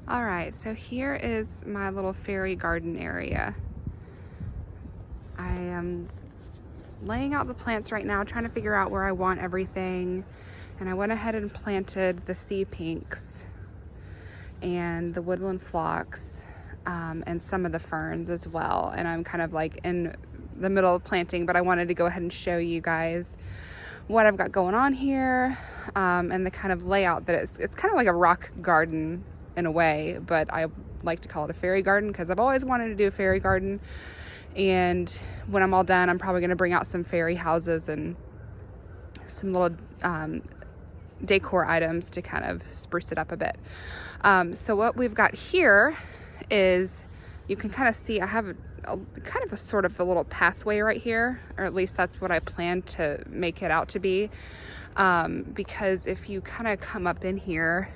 All right, so here is my little fairy garden area. I am laying out the plants right now, trying to figure out where I want everything. And I went ahead and planted the sea pinks and the woodland phlox, and some of the ferns as well. And I'm kind of like in the middle of planting, but I wanted to go ahead and show you guys what I've got going on here, and the kind of layout that it's kind of like a rock garden in a way, but I like to call it a fairy garden because I've always wanted to do a fairy garden. And when I'm all done, I'm probably going to bring out some fairy houses and some little decor items to kind of spruce it up a bit. So what we've got here is, you can kind of see I have kind of a sort of a little pathway right here, or at least that's what I plan to make it out to be, because if you kind of come up in here,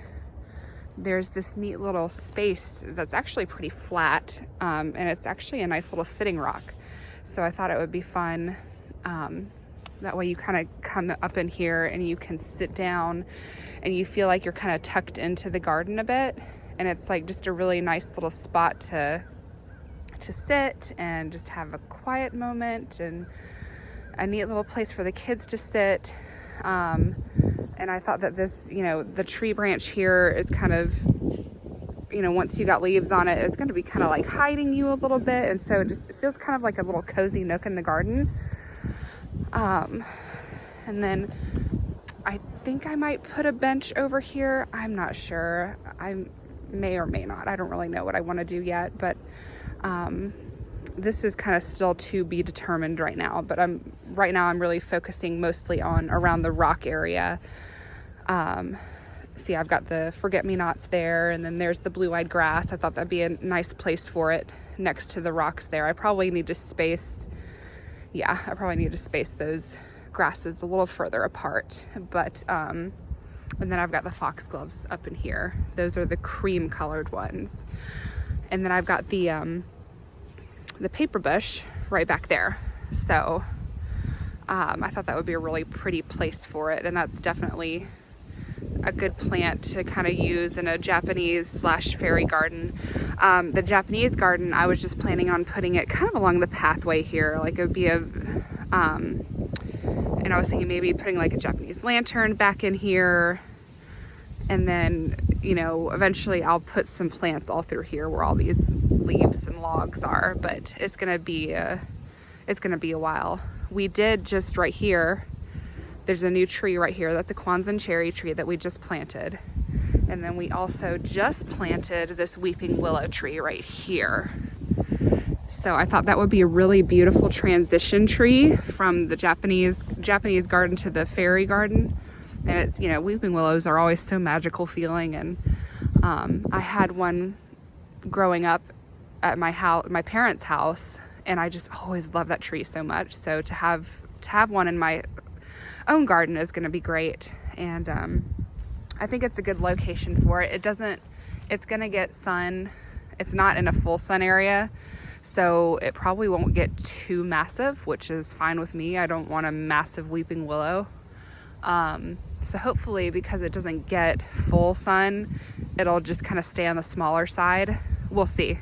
there's this neat little space that's actually pretty flat, and it's actually a nice little sitting rock. So I thought it would be fun. That way you kind of come up in here and you can sit down and you feel like you're kind of tucked into the garden a bit. And it's like just a really nice little spot to sit and just have a quiet moment, and a neat little place for the kids to sit. And I thought that this, the tree branch here is kind of, once you got leaves on it, it's going to be kind of like hiding you a little bit. And so it feels kind of like a little cozy nook in the garden. And then I think I might put a bench over here. I'm not sure. I may or may not. I don't really know what I want to do yet, but this is kind of still to be determined right now. But right now I'm really focusing mostly on around the rock area. See, I've got the forget-me-nots there, and then there's the blue-eyed grass. I thought that'd be a nice place for it next to the rocks there. I probably need to space those grasses a little further apart. But and then I've got the foxgloves up in here. Those are the cream colored ones. And then I've got the paper bush right back there. So I thought that would be a really pretty place for it, and that's definitely a good plant to kind of use in a Japanese/fairy garden. The Japanese garden, I was just planning on putting it kind of along the pathway here. Like it would be and I was thinking maybe putting like a Japanese lantern back in here. And then, eventually I'll put some plants all through here where all these leaves and logs are, but it's going to be a while. We did just right here, there's a new tree right here. That's a Kwanzan cherry tree that we just planted. And then we also just planted this weeping willow tree right here. So I thought that would be a really beautiful transition tree from the Japanese garden to the fairy garden. And it's, weeping willows are always so magical feeling. And I had one growing up at my parents' house, and I just always loved that tree so much. So to have one in my own garden is going to be great. And I think it's a good location for it. It's going to get sun. It's not in a full sun area, so it probably won't get too massive, which is fine with me. I don't want a massive weeping willow. So hopefully, because it doesn't get full sun, it'll just kind of stay on the smaller side. We'll see.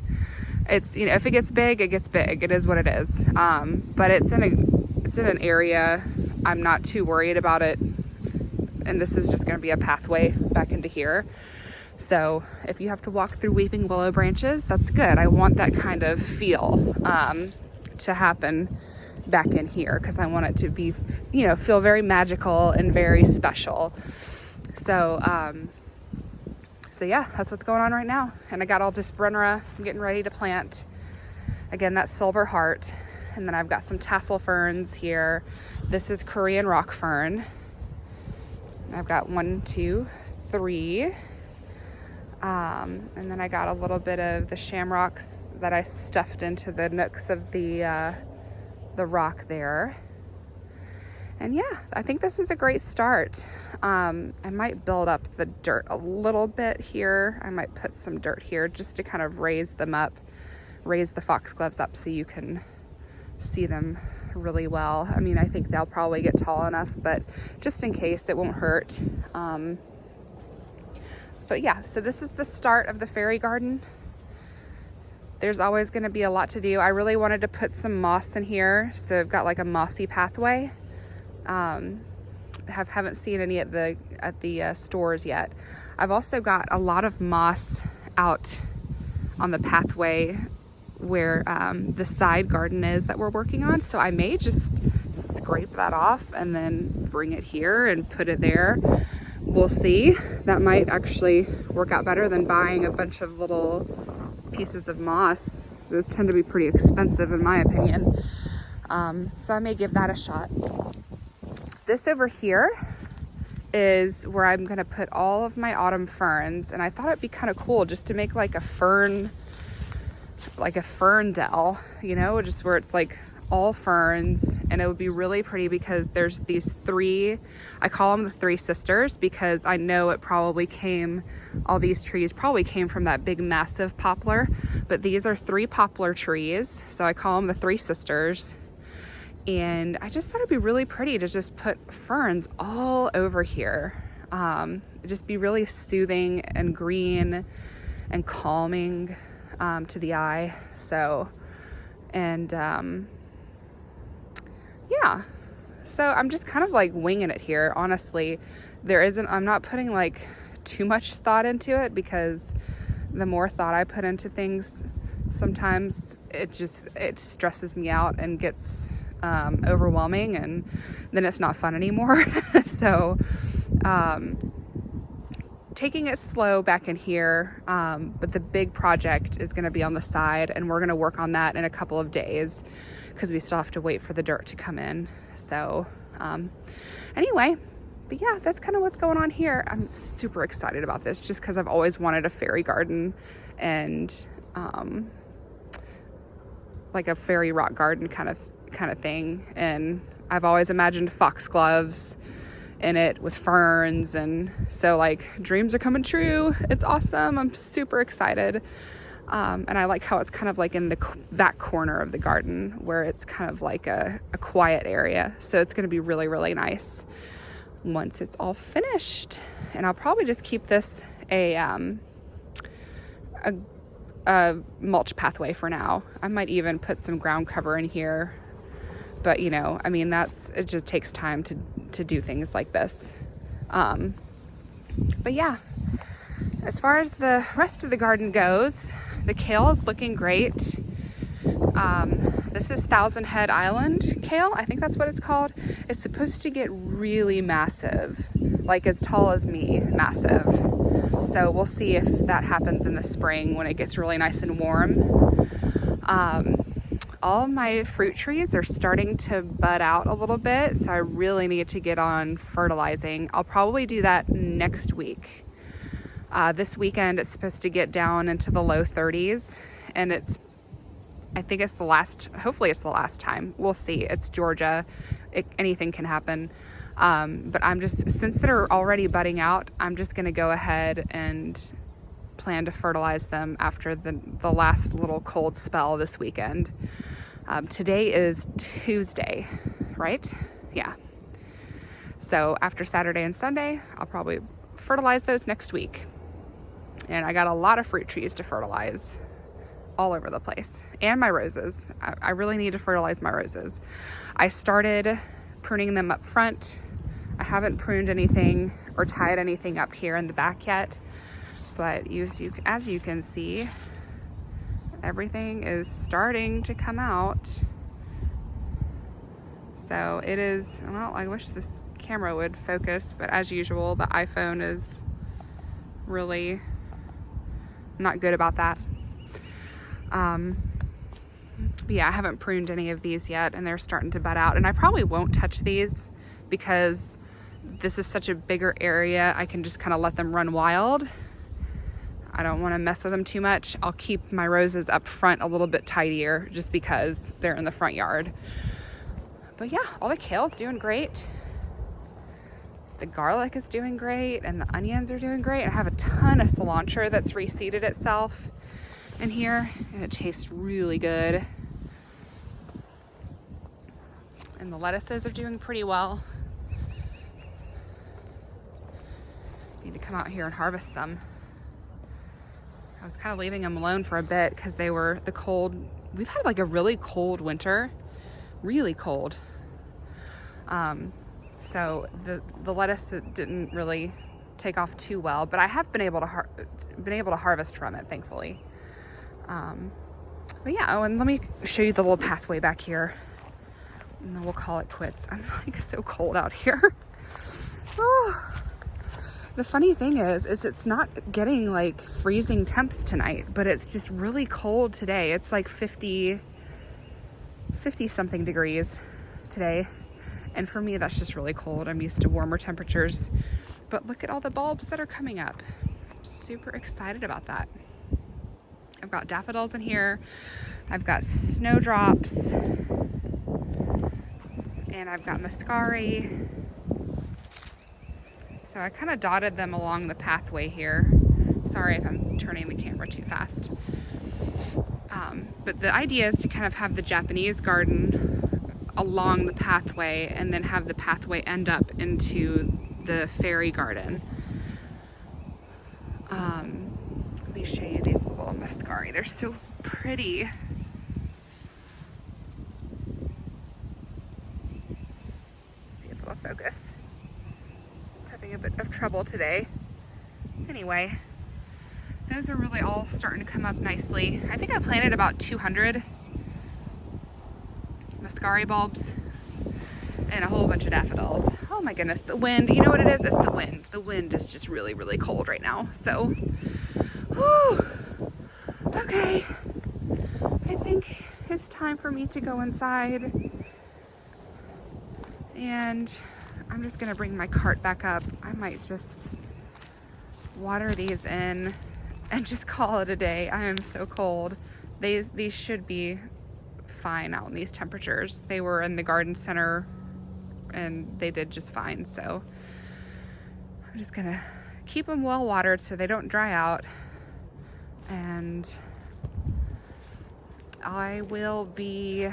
It's, if it gets big, it gets big. It is what it is. But it's in an area I'm not too worried about it. And this is just going to be a pathway back into here. So if you have to walk through weeping willow branches, that's good. I want that kind of feel to happen back in here, because I want it to be, feel very magical and very special. So yeah, that's what's going on right now. And I got all this Brunnera I'm getting ready to plant. Again, that's silver heart. And then I've got some tassel ferns here. This is Korean rock fern. I've got 1, 2, 3. And then I got a little bit of the shamrocks that I stuffed into the nooks of the rock there. And yeah, I think this is a great start. I might build up the dirt a little bit here. I might put some dirt here just to kind of raise them up, raise the foxgloves up so you can see them really well. I mean, I think they'll probably get tall enough, but just in case, it won't hurt. But yeah, so this is the start of the fairy garden. There's always going to be a lot to do. I really wanted to put some moss in here, so I've got like a mossy pathway. Haven't seen any at the stores yet. I've also got a lot of moss out on the pathway where the side garden is that we're working on, so I may just scrape that off and then bring it here and put it there. We'll see. That might actually work out better than buying a bunch of little pieces of moss. Those tend to be pretty expensive in my opinion. So I may give that a shot. This over here is where I'm gonna put all of my autumn ferns, and I thought it'd be kind of cool just to make like a fern dell, you know, just where it's like all ferns, and it would be really pretty because there's these three, I call them the three sisters because I know all these trees probably came from that big massive poplar, but these are three poplar trees, so I call them the three sisters. And I just thought it'd be really pretty to just put ferns all over here. It'd just be really soothing and green and calming to the eye. So, and yeah, so I'm just kind of like winging it here. Honestly, I'm not putting like too much thought into it, because the more thought I put into things, sometimes it stresses me out and gets overwhelming, and then it's not fun anymore. So taking it slow back in here, but the big project is going to be on the side, and we're going to work on that in a couple of days because we still have to wait for the dirt to come in. So anyway, but yeah, that's kind of what's going on here. I'm super excited about this just because I've always wanted a fairy garden, and like a fairy rock garden kind of thing. And I've always imagined foxgloves in it with ferns, and so like dreams are coming true. It's awesome. I'm super excited. And I like how it's kind of like in that corner of the garden where it's kind of like a quiet area. So it's going to be really, really nice once it's all finished. And I'll probably just keep this a mulch pathway for now. I might even put some ground cover in here, but you know, I mean, it just takes time to do things like this. But yeah, as far as the rest of the garden goes, the kale is looking great. This is Thousand Head Island kale. I think that's what it's called. It's supposed to get really massive, like as tall as me, massive. So we'll see if that happens in the spring when it gets really nice and warm. All my fruit trees are starting to bud out a little bit, so I really need to get on fertilizing. I'll probably do that next week. This weekend it's supposed to get down into the low 30s, and I think it's hopefully it's the last time. We'll see. It's Georgia. Anything can happen. But since they're already budding out, I'm just going to go ahead and plan to fertilize them after the last little cold spell this weekend. Today is Tuesday, right? Yeah. So after Saturday and Sunday, I'll probably fertilize those next week. And I got a lot of fruit trees to fertilize all over the place. And my roses. I really need to fertilize my roses. I started pruning them up front. I haven't pruned anything or tied anything up here in the back yet. But as you can see, everything is starting to come out. So it is, well, I wish this camera would focus, but as usual, the iPhone is really not good about that. But yeah, I haven't pruned any of these yet, and they're starting to bud out. And I probably won't touch these because this is such a bigger area. I can just kind of let them run wild. I don't want to mess with them too much. I'll keep my roses up front a little bit tidier just because they're in the front yard. But yeah, all the kale's doing great. The garlic is doing great, and the onions are doing great. I have a ton of cilantro that's reseeded itself in here, and it tastes really good. And the lettuces are doing pretty well. Need to come out here and harvest some. I was kind of leaving them alone for a bit because they were the cold. We've had like a really cold winter, really cold. So the lettuce didn't really take off too well, but I have been able to harvest from it, thankfully. But yeah, oh, and let me show you the little pathway back here, and then we'll call it quits. I'm like so cold out here. Oh. The funny thing is it's not getting like freezing temps tonight, but it's just really cold today. It's like 50 something degrees today. And for me, that's just really cold. I'm used to warmer temperatures. But look at all the bulbs that are coming up. I'm super excited about that. I've got daffodils in here. I've got snowdrops. And I've got muscari. So I kind of dotted them along the pathway here. Sorry if I'm turning the camera too fast. But the idea is to kind of have the Japanese garden along the pathway and then have the pathway end up into the fairy garden. Let me show you these little muscari. They're so pretty. Let's see if it'll focus. Having a bit of trouble today. Anyway, those are really all starting to come up nicely. I think I planted about 200 muscari bulbs and a whole bunch of daffodils. Oh my goodness, the wind. You know what it is? It's the wind. The wind is just really, really cold right now. So, whew. Okay. I think it's time for me to go inside. And I'm just gonna bring my cart back up. I might just water these in and just call it a day. I am so cold. These should be fine out in these temperatures. They were in the garden center and they did just fine. So I'm just gonna keep them well watered so they don't dry out. And I will be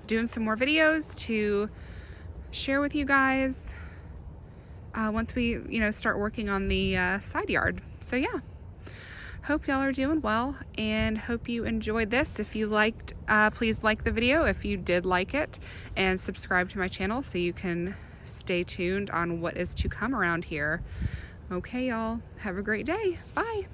doing some more videos to share with you guys once we start working on the side yard. So yeah, hope y'all are doing well and hope you enjoyed this. If you liked, please like the video if you did like it, and subscribe to my channel so you can stay tuned on what is to come around here. Okay, y'all, have a great day. Bye.